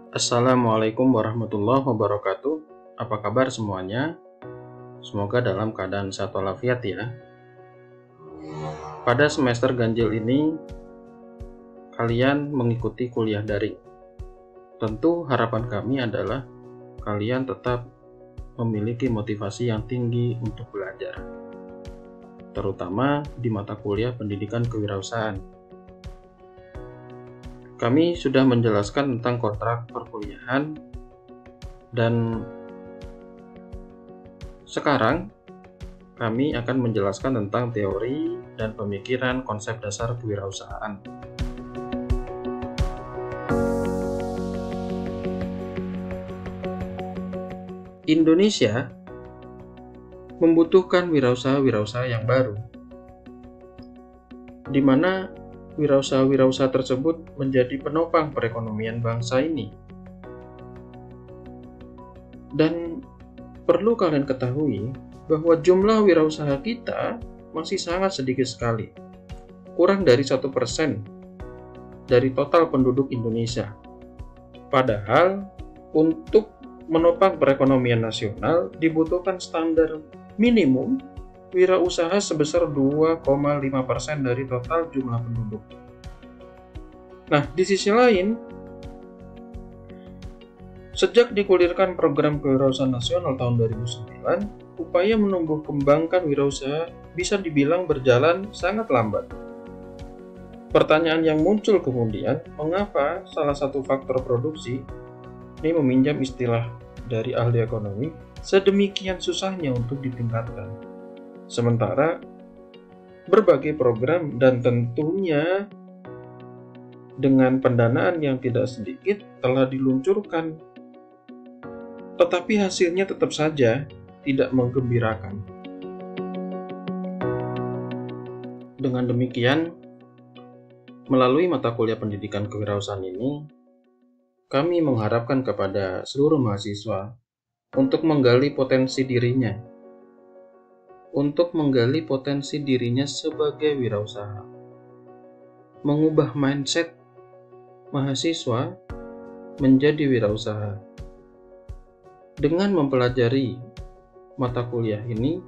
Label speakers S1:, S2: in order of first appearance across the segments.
S1: Assalamualaikum warahmatullahi wabarakatuh. Apa kabar semuanya? Semoga dalam keadaan sehat walafiat ya. Pada semester ganjil ini, kalian mengikuti kuliah daring. Tentu harapan kami adalah kalian tetap memiliki motivasi yang tinggi untuk belajar, terutama di mata kuliah pendidikan kewirausahaan. Kami sudah menjelaskan tentang kontrak perkuliahan dan sekarang kami akan menjelaskan tentang teori dan pemikiran konsep dasar kewirausahaan. Indonesia membutuhkan wirausaha-wirausaha yang baru, di mana wirausaha-wirausaha tersebut menjadi penopang perekonomian bangsa ini. Dan perlu kalian ketahui bahwa jumlah wirausaha kita masih sangat sedikit sekali, kurang dari 1% dari total penduduk Indonesia. Padahal untuk menopang perekonomian nasional dibutuhkan standar minimum wirausaha sebesar 2,5% dari total jumlah penduduk. Nah, di sisi lain, sejak digulirkan program kewirausahaan nasional tahun 2009, upaya menumbuh kembangkan wirausaha bisa dibilang berjalan sangat lambat. Pertanyaan yang muncul kemudian, mengapa salah satu faktor produksi, ini meminjam istilah dari ahli ekonomi, sedemikian susahnya untuk ditingkatkan. Sementara berbagai program dan tentunya dengan pendanaan yang tidak sedikit telah diluncurkan, tetapi hasilnya tetap saja tidak menggembirakan. Dengan demikian, melalui mata kuliah pendidikan kewirausahaan ini, kami mengharapkan kepada seluruh mahasiswa untuk menggali potensi dirinya sebagai wirausaha, mengubah mindset mahasiswa menjadi wirausaha. Dengan mempelajari mata kuliah ini,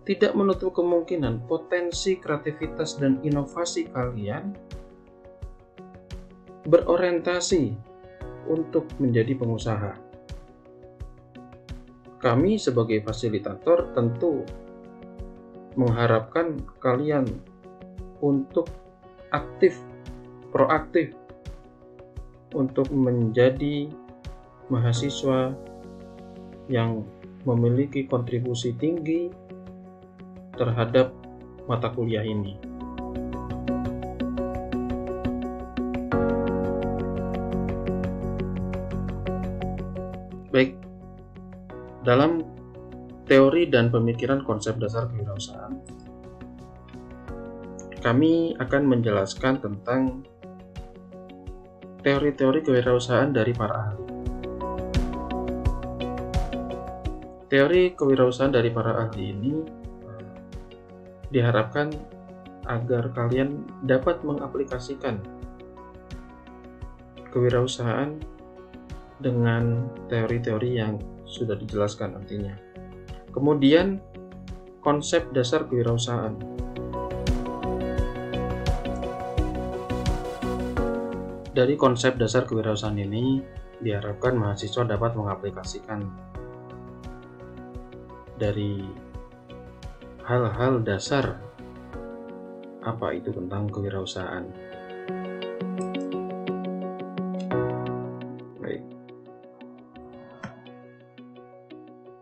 S1: tidak menutup kemungkinan potensi kreativitas dan inovasi kalian berorientasi untuk menjadi pengusaha. Kami sebagai fasilitator tentu mengharapkan kalian untuk proaktif untuk menjadi mahasiswa yang memiliki kontribusi tinggi terhadap mata kuliah ini. Baik, dalam teori dan pemikiran konsep dasar kewirausahaan, kami akan menjelaskan tentang teori-teori kewirausahaan dari para ahli. Teori kewirausahaan dari para ahli ini diharapkan agar kalian dapat mengaplikasikan kewirausahaan dengan teori-teori yang sudah dijelaskan nantinya. Kemudian, konsep dasar kewirausahaan. Dari konsep dasar kewirausahaan ini, diharapkan mahasiswa dapat mengaplikasikan dari hal-hal dasar apa itu tentang kewirausahaan. Baik.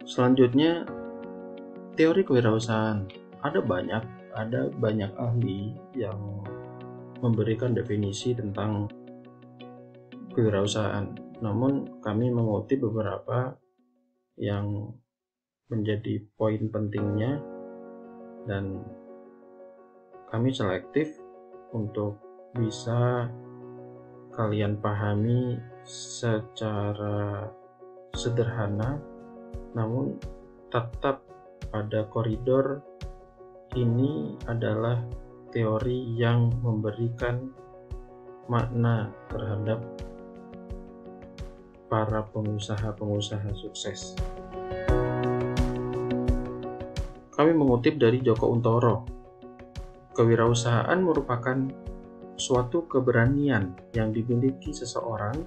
S1: Selanjutnya, teori kewirausahaan. Ada banyak ahli yang memberikan definisi tentang kewirausahaan. Namun kami mengutip beberapa yang menjadi poin pentingnya dan kami selektif untuk bisa kalian pahami secara sederhana, namun tetap pada koridor ini adalah teori yang memberikan makna terhadap para pengusaha-pengusaha sukses. Kami mengutip dari Joko Untoro, kewirausahaan merupakan suatu keberanian yang dimiliki seseorang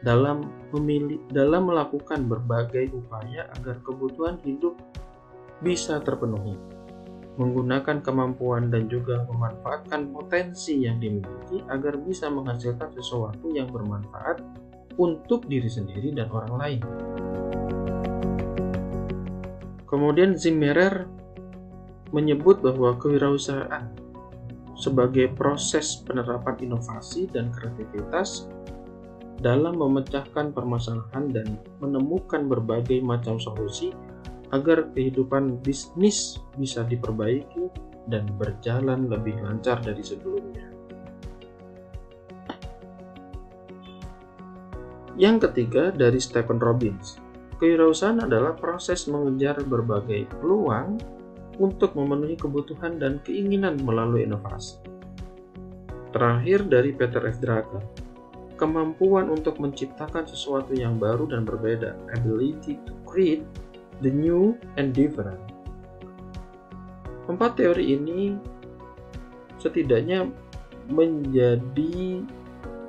S1: dalam melakukan berbagai upaya agar kebutuhan hidup bisa terpenuhi, menggunakan kemampuan dan juga memanfaatkan potensi yang dimiliki agar bisa menghasilkan sesuatu yang bermanfaat untuk diri sendiri dan orang lain. Kemudian Zimmerer menyebut bahwa kewirausahaan sebagai proses penerapan inovasi dan kreativitas dalam memecahkan permasalahan dan menemukan berbagai macam solusi agar kehidupan bisnis bisa diperbaiki dan berjalan lebih lancar dari sebelumnya. Yang ketiga dari Stephen Robbins, kewirausahaan adalah proses mengejar berbagai peluang untuk memenuhi kebutuhan dan keinginan melalui inovasi. Terakhir dari Peter F. Drucker, kemampuan untuk menciptakan sesuatu yang baru dan berbeda, ability to create the new and different. 4 teori ini setidaknya menjadi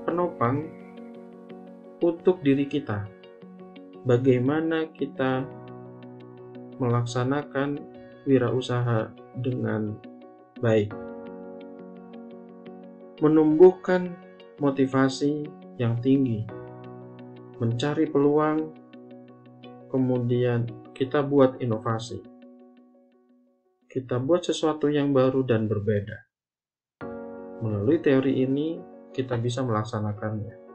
S1: penopang untuk diri kita. Bagaimana kita melaksanakan wirausaha dengan baik. Menumbuhkan motivasi yang tinggi, mencari peluang, kemudian kita buat inovasi. Kita buat sesuatu yang baru dan berbeda. Melalui teori ini, kita bisa melaksanakannya.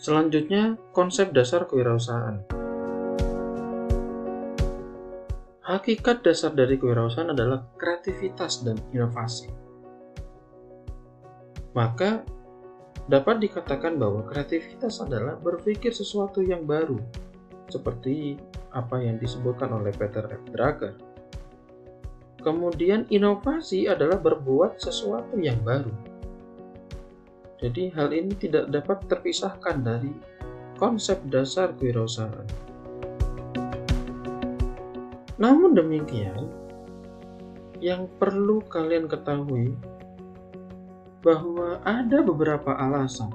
S1: Selanjutnya, konsep dasar kewirausahaan. Hakikat dasar dari kewirausahaan adalah kreativitas dan inovasi. Maka, dapat dikatakan bahwa kreativitas adalah berpikir sesuatu yang baru, seperti apa yang disebutkan oleh Peter F. Drucker. Kemudian, inovasi adalah berbuat sesuatu yang baru. Jadi hal ini tidak dapat terpisahkan dari konsep dasar kewirausahaan. Namun demikian, yang perlu kalian ketahui bahwa ada beberapa alasan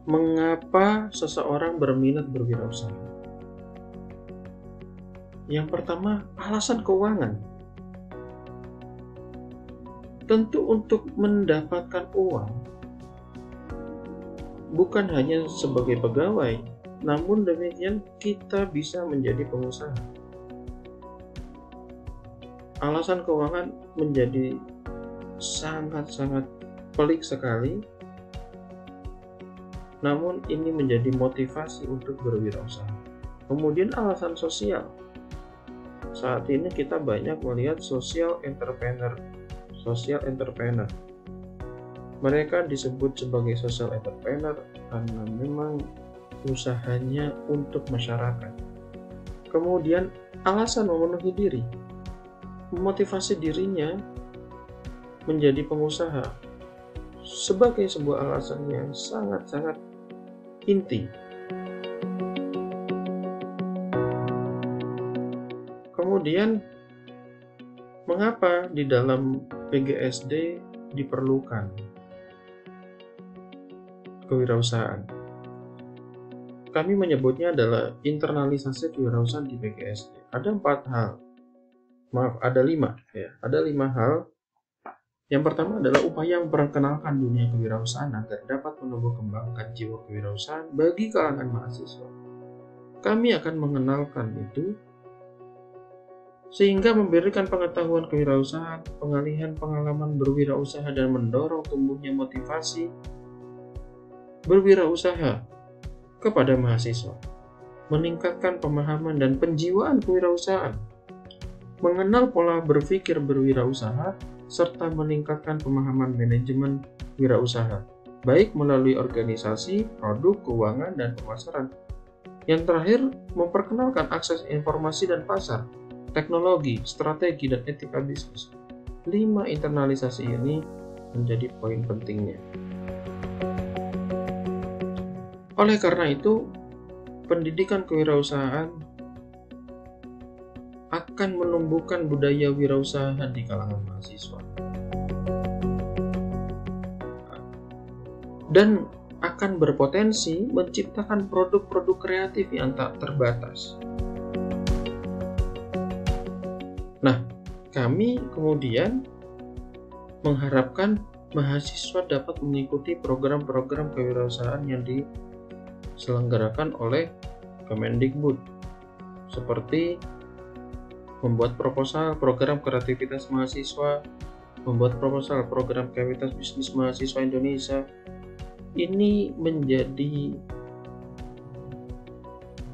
S1: mengapa seseorang berminat berwirausaha. Yang pertama, alasan keuangan. Tentu untuk mendapatkan uang bukan hanya sebagai pegawai, namun demikian kita bisa menjadi pengusaha. Alasan keuangan menjadi sangat-sangat pelik sekali, namun ini menjadi motivasi untuk berwirausaha. Kemudian alasan sosial. Saat ini kita banyak melihat social entrepreneur. Mereka disebut sebagai social entrepreneur karena memang usahanya untuk masyarakat. Kemudian alasan memenuhi diri, memotivasi dirinya menjadi pengusaha sebagai sebuah alasan yang sangat-sangat inti. Kemudian, mengapa di dalam PGSD diperlukan kewirausahaan? Kami menyebutnya adalah internalisasi kewirausahaan di PGSD. Ada 4 hal. Ada 5 ya. Ada 5 hal. Yang pertama adalah upaya memperkenalkan dunia kewirausahaan agar dapat menumbuh kembangkan jiwa kewirausahaan bagi kalangan mahasiswa. Kami akan mengenalkan itu sehingga memberikan pengetahuan kewirausahaan, pengalihan pengalaman berwirausaha dan mendorong tumbuhnya motivasi berwirausaha kepada mahasiswa, meningkatkan pemahaman dan penjiwaan kewirausahaan, mengenal pola berpikir berwirausaha, serta meningkatkan pemahaman manajemen wirausaha, baik melalui organisasi, produk, keuangan, dan pemasaran. Yang terakhir, memperkenalkan akses informasi dan pasar, teknologi, strategi, dan etika bisnis. 5 internalisasi ini menjadi poin pentingnya. Oleh karena itu, pendidikan kewirausahaan akan menumbuhkan budaya wirausaha di kalangan mahasiswa dan akan berpotensi menciptakan produk-produk kreatif yang tak terbatas. Nah, kami kemudian mengharapkan mahasiswa dapat mengikuti program-program kewirausahaan yang diselenggarakan oleh Kemendikbud, seperti membuat proposal program kreativitas mahasiswa, membuat proposal program kreativitas bisnis mahasiswa Indonesia. Ini menjadi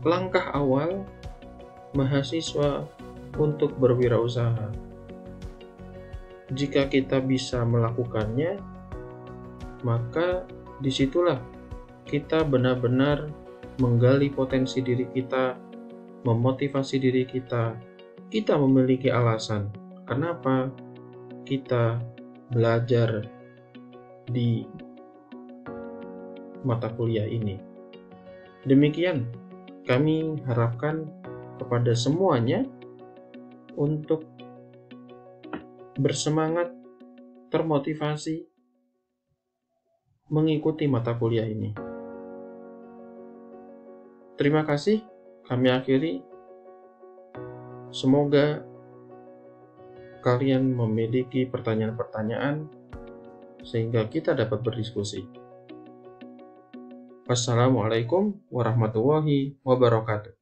S1: langkah awal mahasiswa untuk berwirausaha. Jika kita bisa melakukannya, maka disitulah kita benar-benar menggali potensi diri kita, memotivasi diri kita. Kita memiliki alasan kenapa kita belajar di mata kuliah ini. Demikian, kami harapkan kepada semuanya untuk bersemangat, termotivasi, mengikuti mata kuliah ini. Terima kasih, kami akhiri. Semoga kalian memiliki pertanyaan-pertanyaan sehingga kita dapat berdiskusi. Wassalamualaikum warahmatullahi wabarakatuh.